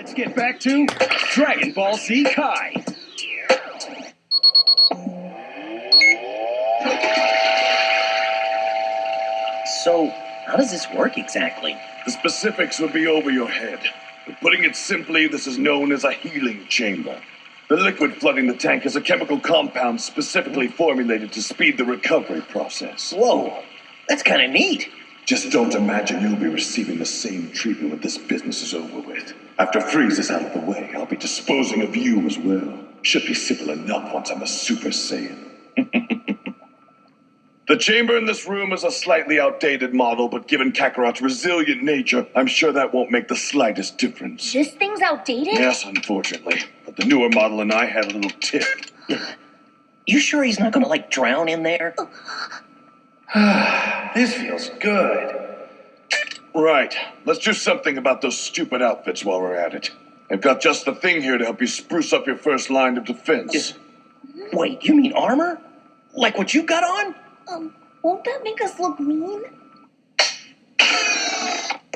Let's get back to Dragon Ball Z Kai. So, how does this work exactly? The specifics would be over your head. But putting it simply, this is known as a healing chamber. The liquid flooding the tank is a chemical compound specifically formulated to speed the recovery process. Whoa, that's kind of neat. Just don't imagine you'll be receiving the same treatment when this business is over with. After Freeze is out of the way, I'll be disposing of you as well. Should be simple enough once I'm a Super Saiyan. The chamber in this room is a slightly outdated model, but given Kakarot's resilient nature, I'm sure that won't make the slightest difference. This thing's outdated? Yes, unfortunately. But the newer model and I had a little tip. You sure he's not gonna, drown in there? This feels good. Right. Let's do something about those stupid outfits while we're at it. I've got just the thing here to help you spruce up your first line of defense. Wait, you mean armor? Like what you got on? Won't that make us look mean?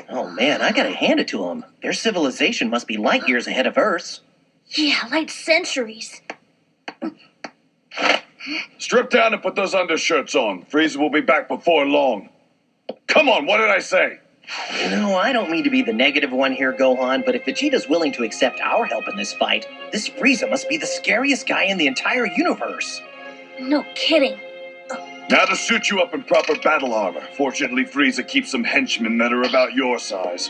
Oh man, I gotta hand it to them. Their civilization must be light years ahead of Earth's. Yeah, like centuries. Strip down and put those undershirts on. Frieza will be back before long. Come on, what did I say? No, I don't mean to be the negative one here, Gohan, but if Vegeta's willing to accept our help in this fight, this Frieza must be the scariest guy in the entire universe. No kidding. Now to suit you up in proper battle armor. Fortunately, Frieza keeps some henchmen that are about your size.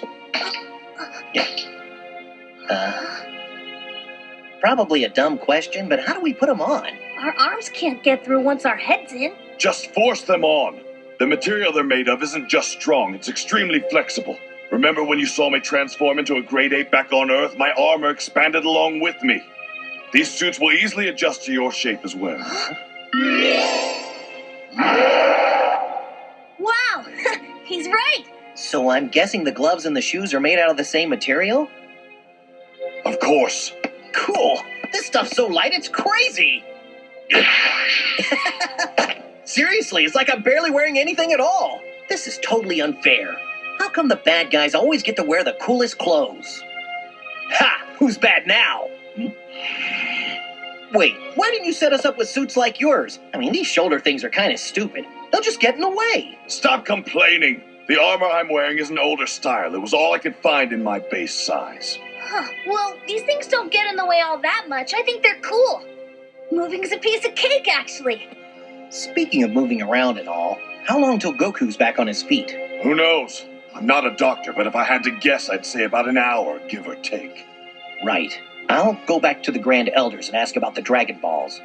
Probably a dumb question, but how do we put them on? Our arms can't get through once our head's in. Just force them on. The material they're made of isn't just strong, it's extremely flexible. Remember when you saw me transform into a Grade 8 back on Earth? My armor expanded along with me. These suits will easily adjust to your shape as well. Wow, he's right. So I'm guessing the gloves and the shoes are made out of the same material? Of course. Cool. This stuff's so light, it's crazy. Seriously, it's like I'm barely wearing anything at all. This is totally unfair. How come the bad guys always get to wear the coolest clothes? Ha! Who's bad now? Wait, why didn't you set us up with suits like yours? I mean, these shoulder things are kind of stupid. They'll just get in the way. Stop complaining. The armor I'm wearing is an older style. It was all I could find in my base size. Huh. Well, these things don't get in the way all that much. I think they're cool. Moving's a piece of cake, actually. Speaking of moving around and all, how long till Goku's back on his feet? Who knows? I'm not a doctor, but if I had to guess, I'd say about an hour, give or take. Right. I'll go back to the Grand Elders and ask about the Dragon Balls.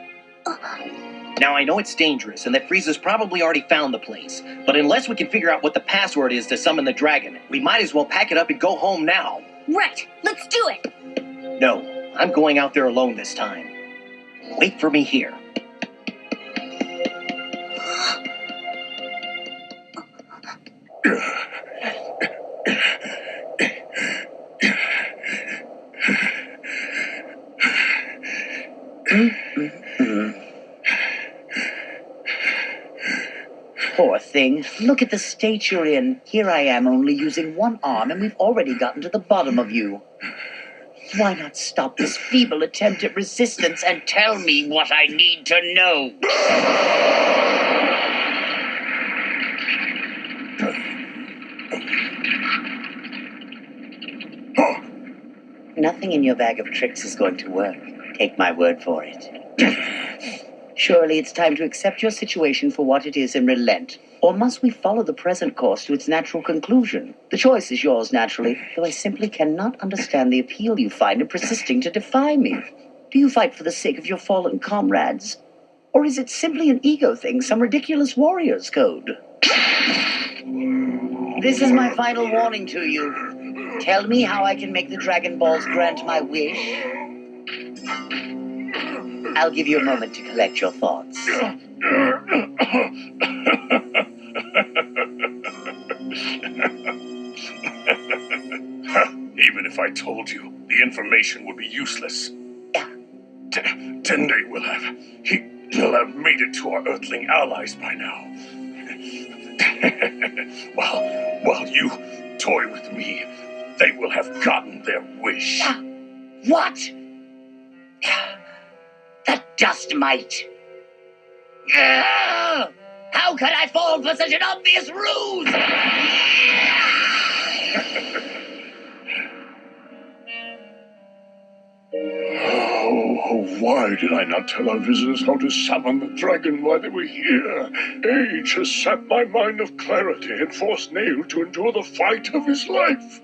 Now, I know it's dangerous and that Frieza's probably already found the place, but unless we can figure out what the password is to summon the dragon, we might as well pack it up and go home now. Right, let's do it. No, I'm going out there alone this time. Wait for me here. Poor thing. Look at the state you're in. Here I am only using one arm, and we've already gotten to the bottom of you. Why not stop this feeble attempt at resistance and tell me what I need to know? Nothing in your bag of tricks is going to work. Take my word for it. Surely it's time to accept your situation for what it is and relent. Or must we follow the present course to its natural conclusion? The choice is yours, naturally, though I simply cannot understand the appeal you find in persisting to defy me. Do you fight for the sake of your fallen comrades? Or is it simply an ego thing, some ridiculous warrior's code? This is my final warning to you. Tell me how I can make the Dragon Balls grant my wish. I'll give you a moment to collect your thoughts. Even if I told you, the information would be useless. Dende will have... He'll have made it to our Earthling allies by now. While you toy with me, They will have gotten their wish. What? The dust mite. How could I fall for such an obvious ruse? Oh, why did I not tell our visitors how to summon the dragon while they were here? Age has sapped my mind of clarity and forced Nail to endure the fight of his life.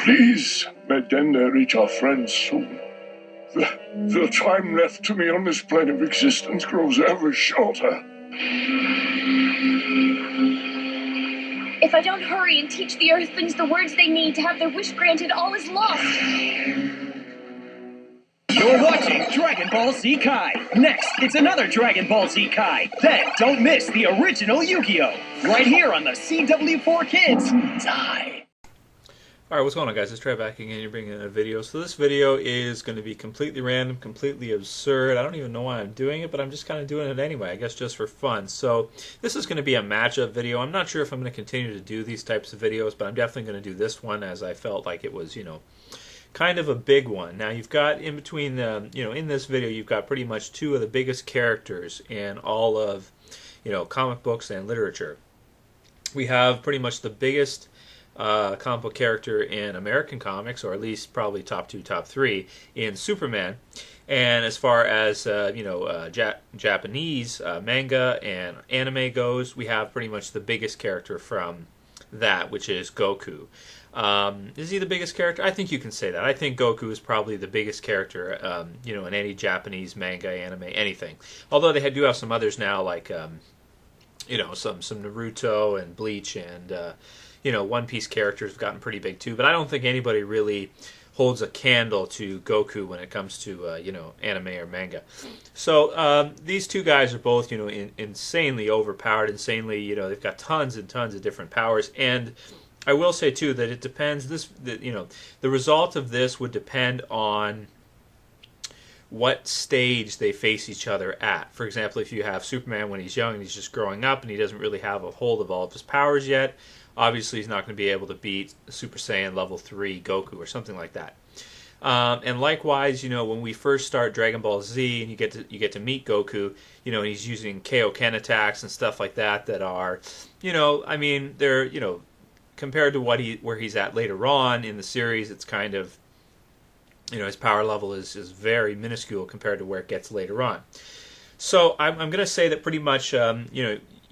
Please, may Dende reach our friends soon. The time left to me on this plane of existence grows ever shorter. If I don't hurry and teach the Earthlings the words they need to have their wish granted, all is lost. You're watching Dragon Ball Z Kai. Next, it's another Dragon Ball Z Kai. Then, don't miss the original Yu-Gi-Oh! Right here on the CW4 Kids. Die. Alright, what's going on, guys? It's Trey back again. You're bringing in a video. So this video is going to be completely random, completely absurd. I don't even know why I'm doing it, but I'm just kind of doing it anyway, I guess just for fun. So this is going to be a matchup video. I'm not sure if I'm going to continue to do these types of videos, but I'm definitely going to do this one as I felt like it was, kind of a big one. Now you've got in between the, in this video, you've got pretty much two of the biggest characters in all of, comic books and literature. We have pretty much the biggest comic book character in American comics, or at least probably top 2, top 3 in Superman. And as far as Japanese manga and anime goes, we have pretty much the biggest character from that, which is Goku. Is he the biggest character? I think you can say that. I think Goku is probably the biggest character, in any Japanese manga, anime, anything. Although they do have some others now, like some Naruto and Bleach and One Piece characters have gotten pretty big too, but I don't think anybody really holds a candle to Goku when it comes to anime or manga. So these two guys are both insanely overpowered, insanely they've got tons and tons of different powers. And I will say too that it depends. The result of this would depend on what stage they face each other at. For example, if you have Superman when he's young and he's just growing up and he doesn't really have a hold of all of his powers yet, obviously he's not going to be able to beat Super Saiyan level 3 Goku or something like that. And likewise, when we first start Dragon Ball Z and you get to meet Goku, and he's using Kaioken attacks and stuff like that are, they're, compared to where he's at later on in the series, it's kind of, his power level is very minuscule compared to where it gets later on. So I'm going to say that pretty much,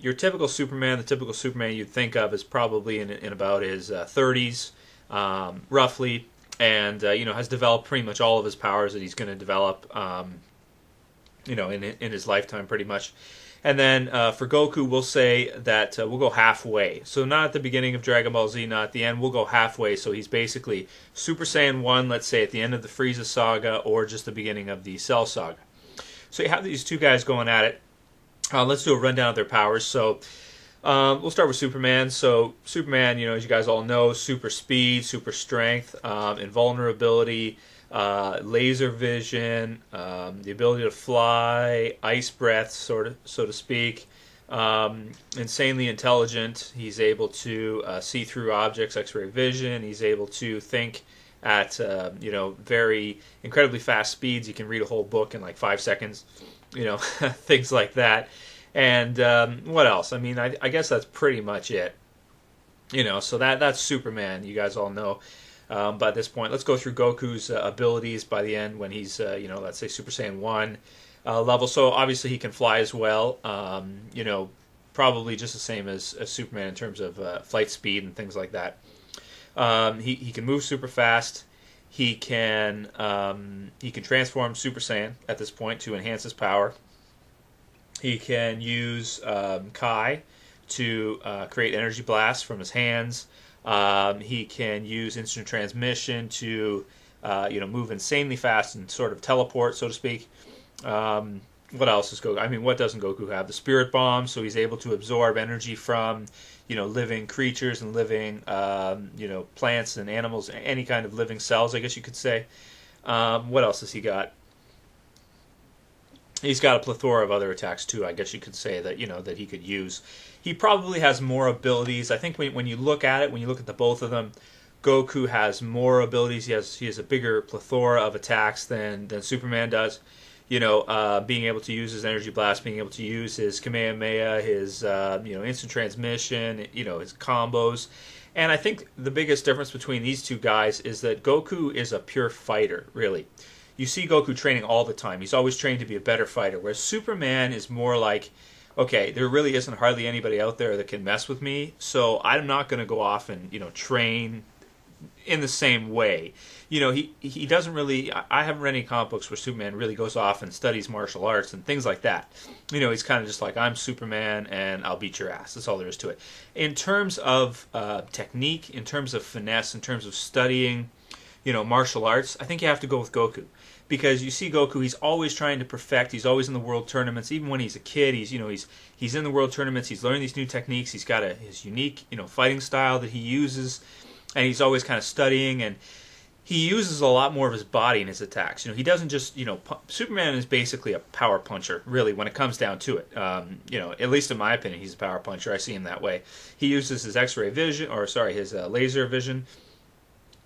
your typical Superman, the typical Superman you'd think of is probably in about his 30s, roughly, and has developed pretty much all of his powers that he's going to develop, in his lifetime, pretty much. And then for Goku, we'll say that we'll go halfway. So not at the beginning of Dragon Ball Z, not at the end. We'll go halfway. So he's basically Super Saiyan 1, let's say, at the end of the Frieza saga, or just the beginning of the Cell saga. So you have these two guys going at it. Let's do a rundown of their powers. So we'll start with Superman. So Superman, as you guys all know, super speed, super strength, invulnerability, laser vision, the ability to fly, ice breath, so to speak. Insanely intelligent. He's able to see through objects, X-ray vision. He's able to think at very incredibly fast speeds. He can read a whole book in like 5 seconds. Things like that. And what else? I mean, I guess that's pretty much it. So that's Superman. You guys all know. By this point, let's go through Goku's abilities by the end when he's, let's say Super Saiyan 1 level. So obviously he can fly as well. Probably just the same as Superman in terms of flight speed and things like that. He can move super fast. He can transform Super Saiyan at this point to enhance his power. He can use Kai to create energy blasts from his hands. He can use instant transmission to move insanely fast and sort of teleport, so to speak. What else does Goku? I mean, what doesn't Goku have? The Spirit Bomb, so he's able to absorb energy from living creatures and living plants and animals, any kind of living cells, I guess you could say. What else has he got? He's got a plethora of other attacks too. I guess you could say that that he could use. He probably has more abilities. I think when you look at it, when you look at the both of them, Goku has more abilities. He has a bigger plethora of attacks than Superman does. Being able to use his energy blast, being able to use his Kamehameha, his instant transmission, his combos. And I think the biggest difference between these two guys is that Goku is a pure fighter, really. You see Goku training all the time. He's always trained to be a better fighter, whereas Superman is more like, okay, there really isn't hardly anybody out there that can mess with me, so I'm not going to go off and train in the same way. He doesn't really. I haven't read any comic books where Superman really goes off and studies martial arts and things like that. He's kind of just like, I'm Superman and I'll beat your ass. That's all there is to it. In terms of technique, in terms of finesse, in terms of studying, martial arts, I think you have to go with Goku. Because you see Goku, he's always trying to perfect. He's always in the world tournaments. Even when he's a kid, he's in the world tournaments. He's learning these new techniques. He's got his unique fighting style that he uses, and he's always kind of studying. And he uses a lot more of his body in his attacks. He doesn't just Superman is basically a power puncher, really, when it comes down to it. At least in my opinion, he's a power puncher. I see him that way. He uses his X-ray vision, his laser vision.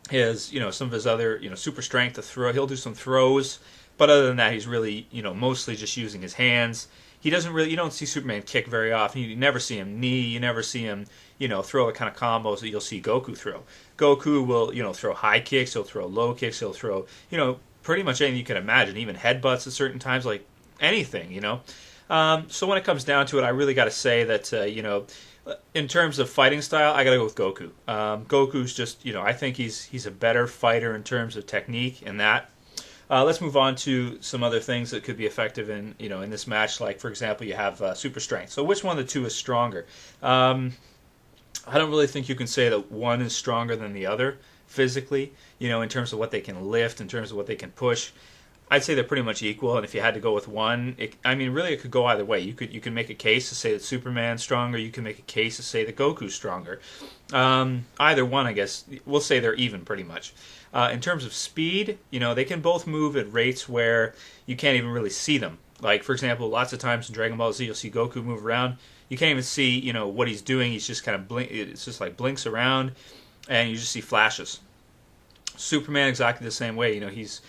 His some of his other super strength to throw. He'll do some throws, but other than that, he's really mostly just using his hands. He doesn't really. You don't see Superman kick very often. You never see him knee. You never see him throw the kind of combos that you'll see Goku throw. Goku will throw high kicks. He'll throw low kicks. He'll throw pretty much anything you can imagine. Even headbutts at certain times, like anything. So when it comes down to it, I really got to say that in terms of fighting style, I gotta go with Goku. Goku's just, I think he's a better fighter in terms of technique and that. Let's move on to some other things that could be effective in this match. Like, for example, you have super strength. So which one of the two is stronger? I don't really think you can say that one is stronger than the other physically. In terms of what they can lift, in terms of what they can push. I'd say they're pretty much equal, and if you had to go with one, it could go either way. You can make a case to say that Superman's stronger. You can make a case to say that Goku's stronger. Either one, I guess, we'll say they're even pretty much. In terms of speed, they can both move at rates where you can't even really see them. Like, for example, lots of times in Dragon Ball Z, you'll see Goku move around. You can't even see, what he's doing. He's just kind of it's just like blinks around, and you just see flashes. Superman exactly the same way. He's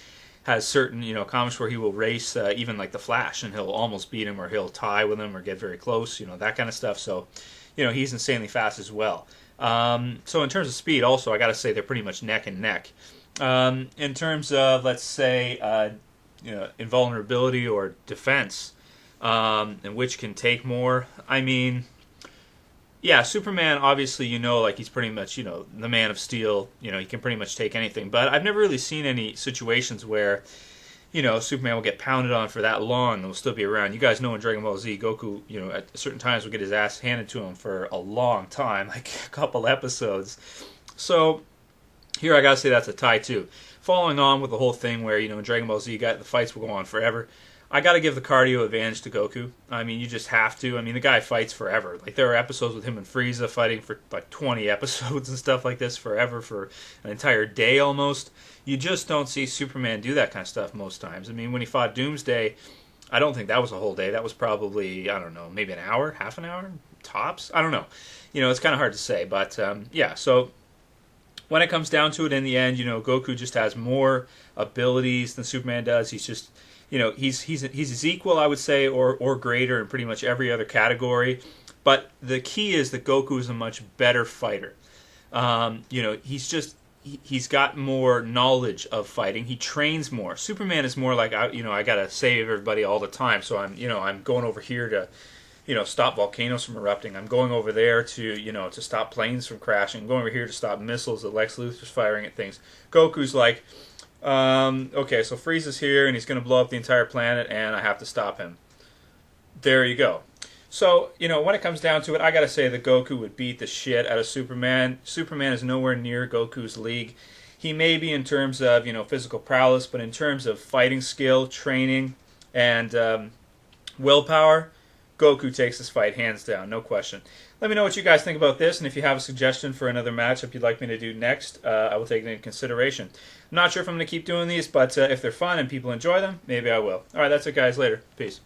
has certain comics where he will race even like the Flash, and he'll almost beat him, or he'll tie with him, or get very close, that kind of stuff. So he's insanely fast as well. So in terms of speed, also I got to say they're pretty much neck and neck. In terms of, let's say, invulnerability or defense, and which can take more. Yeah, Superman, obviously, like he's pretty much, the Man of Steel, he can pretty much take anything. But I've never really seen any situations where, Superman will get pounded on for that long and will still be around. You guys know in Dragon Ball Z, Goku, at certain times will get his ass handed to him for a long time, like a couple episodes. So here I gotta say that's a tie too. Following on with the whole thing where, in Dragon Ball Z, the fights will go on forever. I got to give the cardio advantage to Goku. You just have to. The guy fights forever. Like, there are episodes with him and Frieza fighting for like 20 episodes and stuff like this forever, for an entire day almost. You just don't see Superman do that kind of stuff most times. when he fought Doomsday, I don't think that was a whole day. That was probably, I don't know, maybe an hour, half an hour, tops. I don't know. It's kind of hard to say. But, yeah, so when it comes down to it in the end, Goku just has more abilities than Superman does. He's just... he's his equal, I would say, or greater in pretty much every other category. But the key is that Goku is a much better fighter. He's got more knowledge of fighting. He trains more. Superman is more like, I gotta save everybody all the time. So I'm going over here to, stop volcanoes from erupting. I'm going over there to, to stop planes from crashing. I'm going over here to stop missiles that Lex Luthor's firing at things. Goku's like, okay, so Frieza's here, and he's going to blow up the entire planet, and I have to stop him. There you go. So, when it comes down to it, I got to say that Goku would beat the shit out of Superman. Superman is nowhere near Goku's league. He may be in terms of, physical prowess, but in terms of fighting skill, training, and willpower, Goku takes this fight hands down, no question. Let me know what you guys think about this, and if you have a suggestion for another matchup you'd like me to do next, I will take it into consideration. I'm not sure if I'm going to keep doing these, but if they're fun and people enjoy them, maybe I will. Alright, that's it guys. Later. Peace.